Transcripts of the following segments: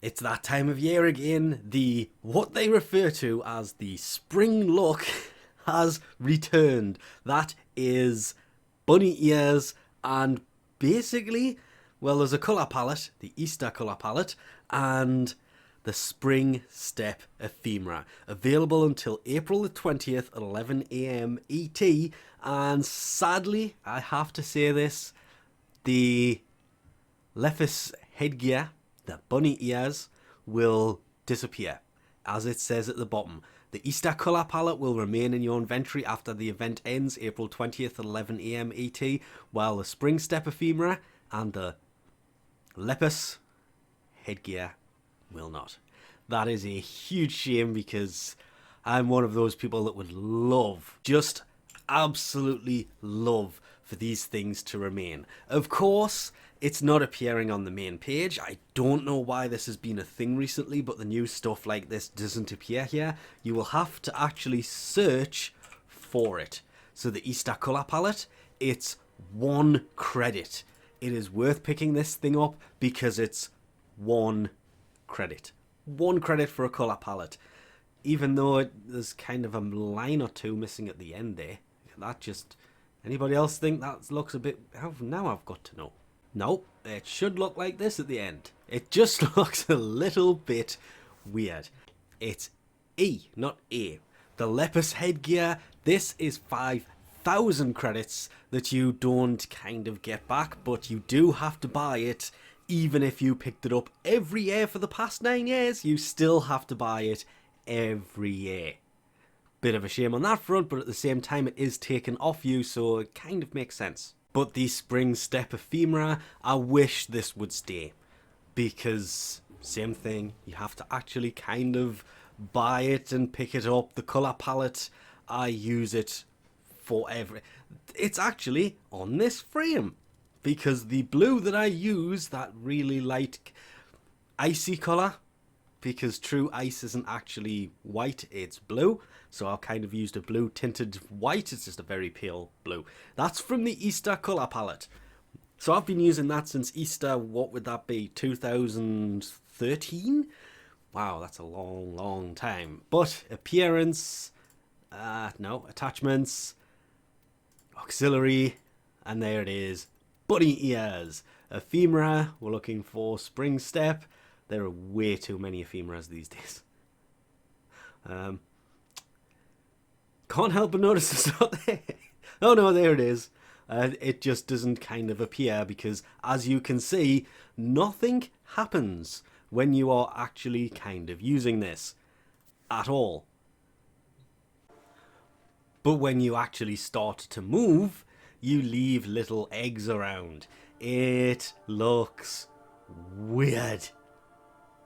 It's that time of year again. What they refer to as the spring look has returned. That is bunny ears and basically, well, there's a colour palette, the Easter colour palette, and the Spring Step Ephemera. Available until April the 20th at 11 AM ET. And sadly, I have to say this, the Lepus Headgear, the bunny ears, will disappear. As it says at the bottom, the Easter colour palette will remain in your inventory after the event ends April 20th at 11 AM ET, while the Spring Step Ephemera and the Lepus Headgear will not. That is a huge shame because I'm one of those people that would love, just absolutely love, for these things to remain. Of course, it's not appearing on the main page. I don't know why this has been a thing recently, but the new stuff like this doesn't appear here. You will have to actually search for it. So the Easter colour palette, it's 1 credit. It is worth picking this thing up because it's 1 credit. 1 credit for a colour palette. Even though there's kind of a line or two missing at the end there. That just... Anybody else think that looks a bit... Now I've got to know. No, it should look like this at the end. It just looks a little bit weird. It's E, not A. The Lepus Headgear, this is 5,000 credits that you don't kind of get back, but you do have to buy it. Even if you picked it up every year for the past 9 years, you still have to buy it every year. Bit of a shame on that front, but at the same time it is taken off you, so it kind of makes sense. But the Spring Step Ephemera, I wish this would stay. Because, same thing, you have to actually kind of buy it and pick it up. The colour palette, I use it for It's actually on this frame. Because the blue that I use, that really light icy colour, because true ice isn't actually white, it's blue. So I've kind of used a blue tinted white. It's just a very pale blue. That's from the Easter colour palette. So I've been using that since Easter, what would that be, 2013? Wow, that's a long, long time. But appearance, no, attachments, auxiliary, and there it is. Bunny ears. Ephemera, we're looking for Spring Step. There are way too many ephemeras these days. Can't help but notice it's not there. Oh no, there it is. It just doesn't kind of appear because, as you can see, nothing happens when you are actually kind of using this at all. But when you actually start to move, you leave little eggs around. It looks weird.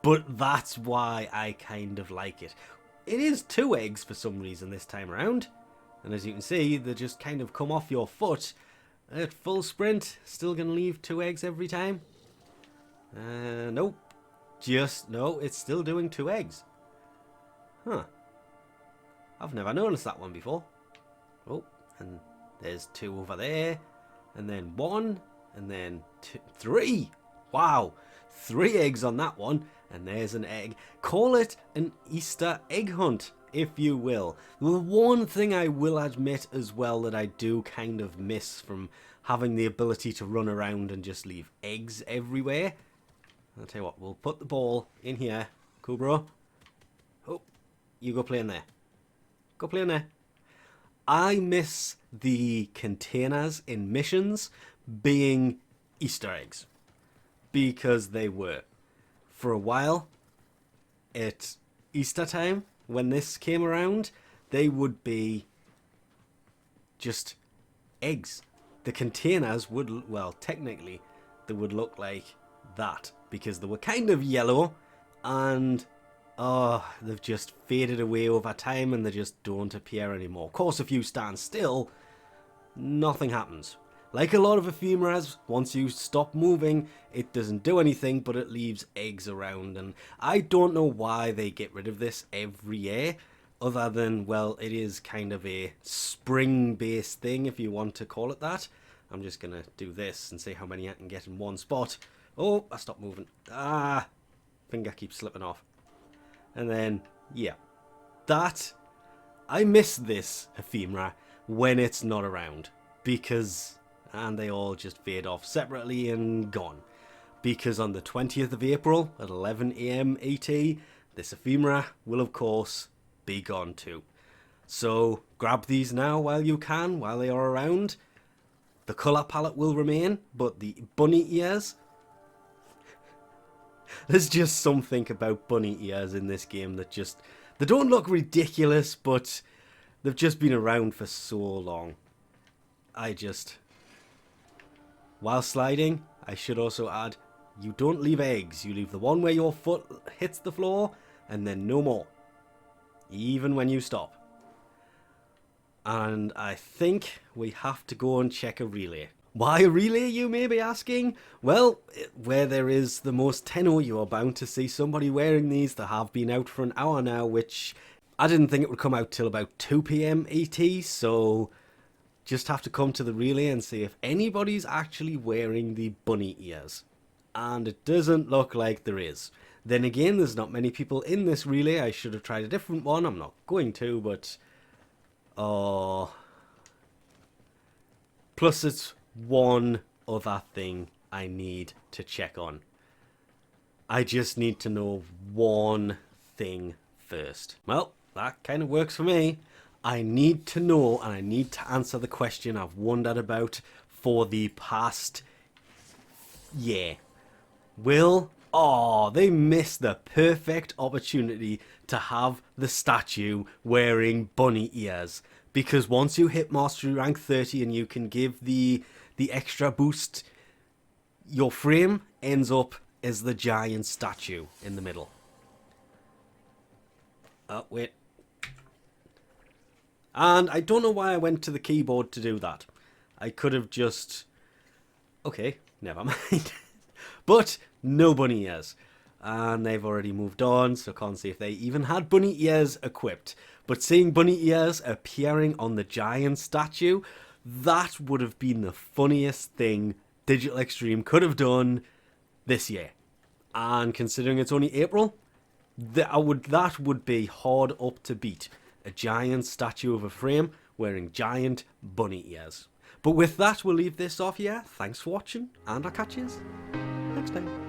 But that's why I kind of like it. It is 2 eggs for some reason this time around. And as you can see, they just kind of come off your foot. At full sprint, still going to leave 2 eggs every time. Nope. No, it's still doing 2 eggs. Huh. I've never noticed that one before. Oh, and there's 2 over there. And then 1, and then 2, 3. Wow. 3 eggs on that one, and there's an egg. Call it an Easter egg hunt, if you will. The one thing I will admit as well that I do kind of miss from having the ability to run around and just leave eggs everywhere. I'll tell you what, we'll put the ball in here. Cool, bro? Oh, you go play in there. Go play in there. I miss the containers in missions being Easter eggs. Because they were. For a while, at Easter time, when this came around, they would be just eggs. The containers would, well, technically, they would look like that. Because they were kind of yellow, and, they've just faded away over time, and they just don't appear anymore. Of course, if you stand still, nothing happens. Like a lot of ephemeras, once you stop moving, it doesn't do anything, but it leaves eggs around. And I don't know why they get rid of this every year, other than, well, it is kind of a spring-based thing, if you want to call it that. I'm just going to do this and see how many I can get in one spot. Oh, I stopped moving. Finger keeps slipping off. And then, yeah. That... I miss this ephemera when it's not around. Because... And they all just fade off separately and gone. Because on the 20th of April at 11 AM ET, this ephemera will of course be gone too. So grab these now while you can, while they are around. The colour palette will remain, but the bunny ears... There's just something about bunny ears in this game that just... They don't look ridiculous, but they've just been around for so long. While sliding, I should also add, you don't leave eggs. You leave the one where your foot hits the floor, and then no more. Even when you stop. And I think we have to go and check a relay. Why a relay, you may be asking? Well, where there is the most tenor, you are bound to see somebody wearing these. They have been out for an hour now, which I didn't think it would come out till about 2 PM ET, so just have to come to the relay and see if anybody's actually wearing the bunny ears. And it doesn't look like there is. Then again, there's not many people in this relay. I should have tried a different one. I'm not going to, but... Oh... Plus it's one other thing I need to check on. I just need to know one thing first. Well, that kind of works for me. I need to know, and I need to answer the question I've wondered about for the past year. They missed the perfect opportunity to have the statue wearing bunny ears. Because once you hit Mastery Rank 30 and you can give the extra boost, your frame ends up as the giant statue in the middle. Oh, wait. And I don't know why I went to the keyboard to do that. I could have just... Okay, never mind. But no bunny ears. And they've already moved on, so can't see if they even had bunny ears equipped. But seeing bunny ears appearing on the giant statue, that would have been the funniest thing Digital Extreme could have done this year. And considering it's only April, that would be hard up to beat. A giant statue of a frame wearing giant bunny ears. But with that, we'll leave this off here. Thanks for watching, and I'll catch you next time.